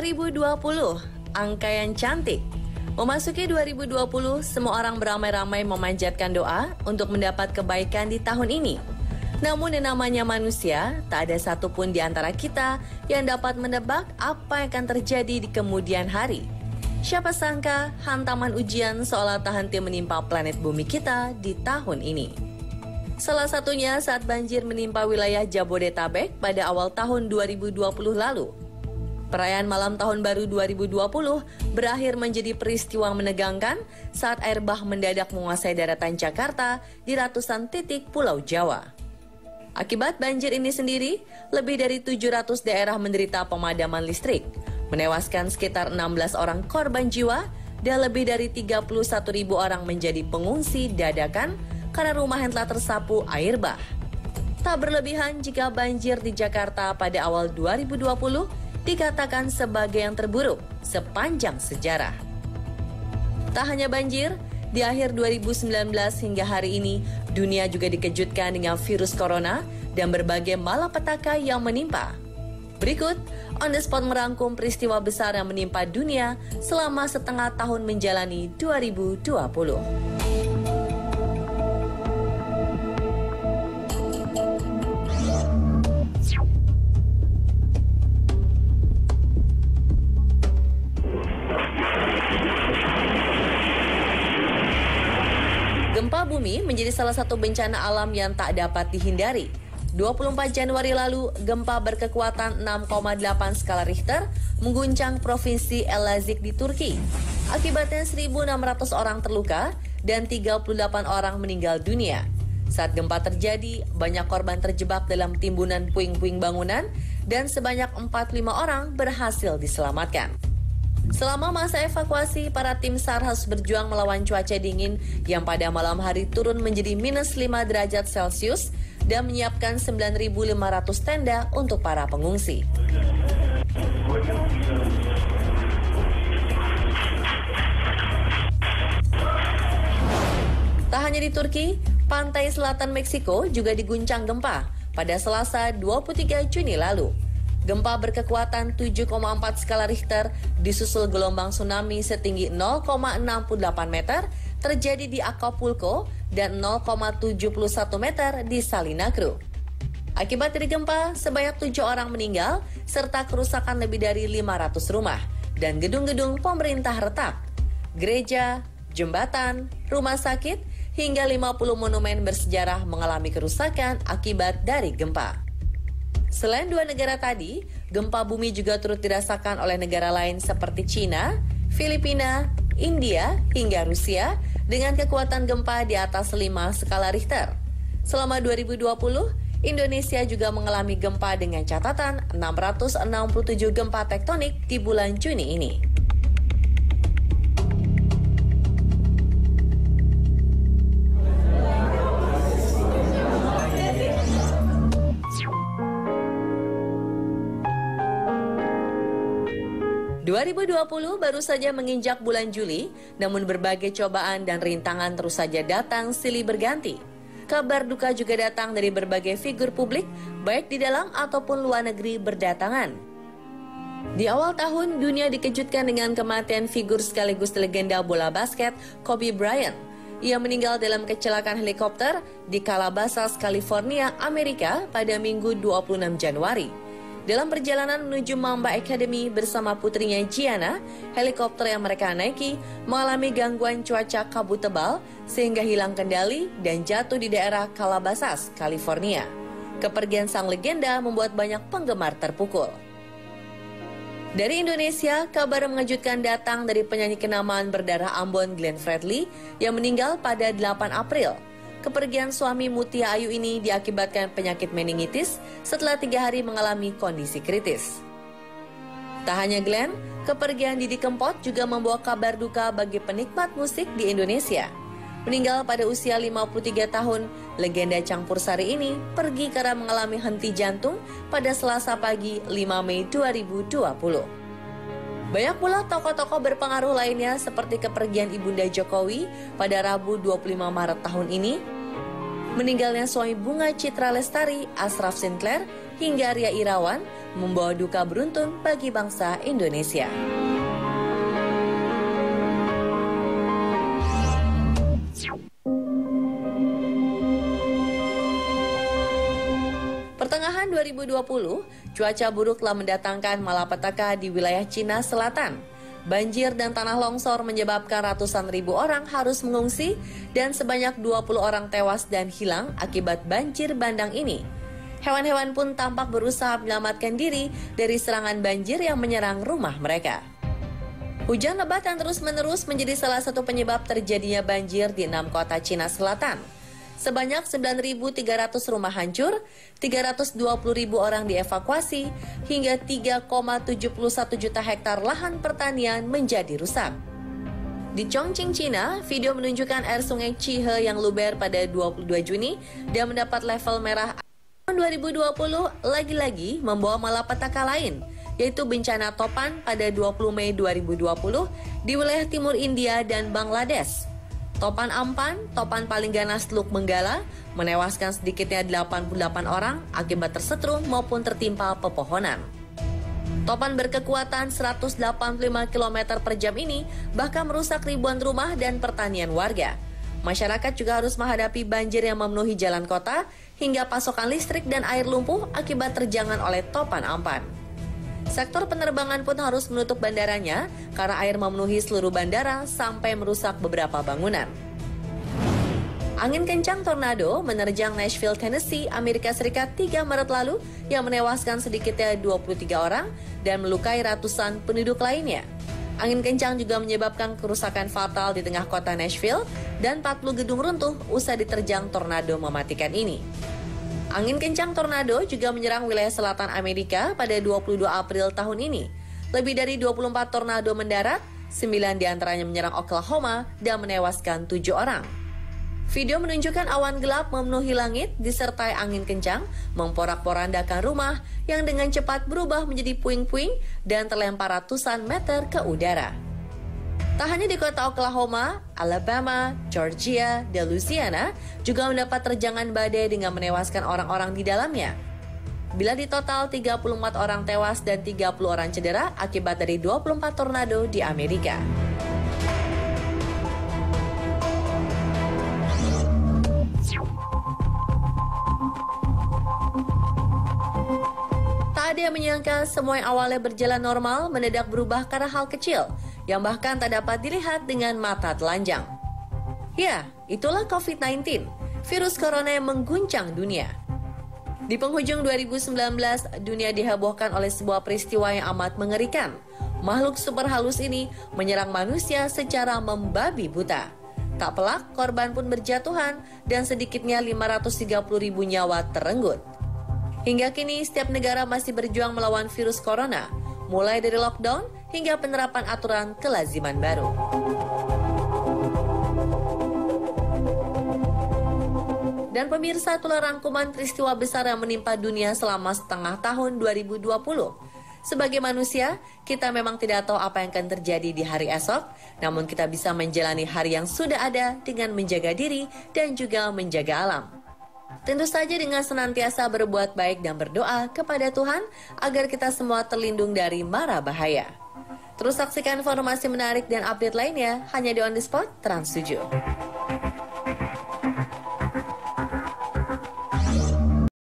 2020, angka yang cantik. Memasuki 2020, semua orang beramai-ramai memanjatkan doa untuk mendapat kebaikan di tahun ini. Namun yang namanya manusia, tak ada satupun di antara kita yang dapat menebak apa yang akan terjadi di kemudian hari. Siapa sangka hantaman ujian seolah tak henti menimpa planet bumi kita di tahun ini. Salah satunya saat banjir menimpa wilayah Jabodetabek pada awal tahun 2020 lalu. Perayaan malam tahun baru 2020 berakhir menjadi peristiwa menegangkan saat air bah mendadak menguasai daratan Jakarta di ratusan titik Pulau Jawa. Akibat banjir ini sendiri, lebih dari 700 daerah menderita pemadaman listrik, menewaskan sekitar 16 orang korban jiwa dan lebih dari 31.000 orang menjadi pengungsi dadakan karena rumah yang telah tersapu air bah. Tak berlebihan jika banjir di Jakarta pada awal 2020 dikatakan sebagai yang terburuk sepanjang sejarah. Tak hanya banjir, di akhir 2019 hingga hari ini, dunia juga dikejutkan dengan virus corona dan berbagai malapetaka yang menimpa. Berikut, On The Spot merangkum peristiwa besar yang menimpa dunia selama setengah tahun menjalani 2020. Gempa bumi menjadi salah satu bencana alam yang tak dapat dihindari. 24 Januari lalu, gempa berkekuatan 6,8 skala Richter mengguncang provinsi Elazig di Turki. Akibatnya 1.600 orang terluka dan 38 orang meninggal dunia. Saat gempa terjadi, banyak korban terjebak dalam timbunan puing-puing bangunan dan sebanyak 45 orang berhasil diselamatkan. Selama masa evakuasi, para tim SAR harus berjuang melawan cuaca dingin yang pada malam hari turun menjadi minus 5 derajat Celcius dan menyiapkan 9.500 tenda untuk para pengungsi. Tak hanya di Turki, pantai selatan Meksiko juga diguncang gempa pada Selasa 23 Juni lalu. Gempa berkekuatan 7,4 skala Richter disusul gelombang tsunami setinggi 0,68 meter terjadi di Acapulco dan 0,71 meter di Salina Cruz. Akibat dari gempa, sebanyak 7 orang meninggal serta kerusakan lebih dari 500 rumah dan gedung-gedung pemerintah retak. Gereja, jembatan, rumah sakit, hingga 50 monumen bersejarah mengalami kerusakan akibat dari gempa. Selain dua negara tadi, gempa bumi juga turut dirasakan oleh negara lain seperti China, Filipina, India, hingga Rusia dengan kekuatan gempa di atas 5 skala Richter. Selama 2020, Indonesia juga mengalami gempa dengan catatan 667 gempa tektonik di bulan Juni ini. ...2020 baru saja menginjak bulan Juli, namun berbagai cobaan dan rintangan terus saja datang silih berganti. Kabar duka juga datang dari berbagai figur publik, baik di dalam ataupun luar negeri berdatangan. Di awal tahun, dunia dikejutkan dengan kematian figur sekaligus legenda bola basket, Kobe Bryant. Ia meninggal dalam kecelakaan helikopter di Calabasas, California, Amerika pada Minggu 26 Januari. Dalam perjalanan menuju Mamba Academy bersama putrinya Gianna, helikopter yang mereka naiki mengalami gangguan cuaca kabut tebal sehingga hilang kendali dan jatuh di daerah Calabasas, California. Kepergian sang legenda membuat banyak penggemar terpukul. Dari Indonesia, kabar mengejutkan datang dari penyanyi kenamaan berdarah Ambon Glenn Fredly yang meninggal pada 8 April. Kepergian suami Mutia Ayu ini diakibatkan penyakit meningitis setelah 3 hari mengalami kondisi kritis. Tak hanya Glenn, kepergian Didi Kempot juga membawa kabar duka bagi penikmat musik di Indonesia. Meninggal pada usia 53 tahun, legenda campur sari ini pergi karena mengalami henti jantung pada Selasa pagi 5 Mei 2020. Banyak pula tokoh-tokoh berpengaruh lainnya seperti kepergian Ibunda Jokowi pada Rabu 25 Maret tahun ini, meninggalnya suami Bunga Citra Lestari, Ashraf Sinclair, hingga Ria Irawan, membawa duka beruntun bagi bangsa Indonesia. Pertengahan 2020, cuaca buruk telah mendatangkan malapetaka di wilayah Cina Selatan. Banjir dan tanah longsor menyebabkan ratusan ribu orang harus mengungsi dan sebanyak 20 orang tewas dan hilang akibat banjir bandang ini. Hewan-hewan pun tampak berusaha menyelamatkan diri dari serangan banjir yang menyerang rumah mereka. Hujan lebat yang terus-menerus menjadi salah satu penyebab terjadinya banjir di 6 kota Cina Selatan. Sebanyak 9.300 rumah hancur, 320.000 orang dievakuasi, hingga 3,71 juta hektar lahan pertanian menjadi rusak. Di Chongqing, Cina, video menunjukkan air sungai Chihe yang luber pada 22 Juni dan mendapat level merah. Tahun 2020 lagi-lagi membawa malapetaka lain, yaitu bencana topan pada 20 Mei 2020 di wilayah timur India dan Bangladesh. Topan Amphan, topan paling ganas Teluk Benggala, menewaskan sedikitnya 88 orang akibat tersetrum maupun tertimpa pepohonan. Topan berkekuatan 185 km per jam ini bahkan merusak ribuan rumah dan pertanian warga. Masyarakat juga harus menghadapi banjir yang memenuhi jalan kota hingga pasokan listrik dan air lumpuh akibat terjangan oleh topan Amphan. Sektor penerbangan pun harus menutup bandaranya karena air memenuhi seluruh bandara sampai merusak beberapa bangunan. Angin kencang tornado menerjang Nashville, Tennessee, Amerika Serikat 3 Maret lalu yang menewaskan sedikitnya 23 orang dan melukai ratusan penduduk lainnya. Angin kencang juga menyebabkan kerusakan fatal di tengah kota Nashville dan 40 gedung runtuh usai diterjang tornado mematikan ini. Angin kencang tornado juga menyerang wilayah selatan Amerika pada 22 April tahun ini. Lebih dari 24 tornado mendarat, 9 diantaranya menyerang Oklahoma dan menewaskan 7 orang. Video menunjukkan awan gelap memenuhi langit disertai angin kencang memporak-porandakan rumah yang dengan cepat berubah menjadi puing-puing dan terlempar ratusan meter ke udara. Tak hanya di kota Oklahoma, Alabama, Georgia, dan Louisiana juga mendapat terjangan badai dengan menewaskan orang-orang di dalamnya. Bila di total 34 orang tewas dan 30 orang cedera akibat dari 24 tornado di Amerika. Tak ada yang menyangka semua yang awalnya berjalan normal mendadak berubah karena hal kecil yang bahkan tak dapat dilihat dengan mata telanjang. Ya, itulah COVID-19, virus corona yang mengguncang dunia. Di penghujung 2019, dunia dihebohkan oleh sebuah peristiwa yang amat mengerikan. Makhluk super halus ini menyerang manusia secara membabi buta. Tak pelak, korban pun berjatuhan dan sedikitnya 530.000 nyawa terenggut. Hingga kini, setiap negara masih berjuang melawan virus corona, mulai dari lockdown hingga penerapan aturan kelaziman baru. Dan pemirsa, itulah rangkuman peristiwa besar yang menimpa dunia selama setengah tahun 2020. Sebagai manusia, kita memang tidak tahu apa yang akan terjadi di hari esok, namun kita bisa menjalani hari yang sudah ada dengan menjaga diri dan juga menjaga alam. Tentu saja dengan senantiasa berbuat baik dan berdoa kepada Tuhan agar kita semua terlindung dari mara bahaya. Terus saksikan informasi menarik dan update lainnya hanya di On The Spot Trans 7.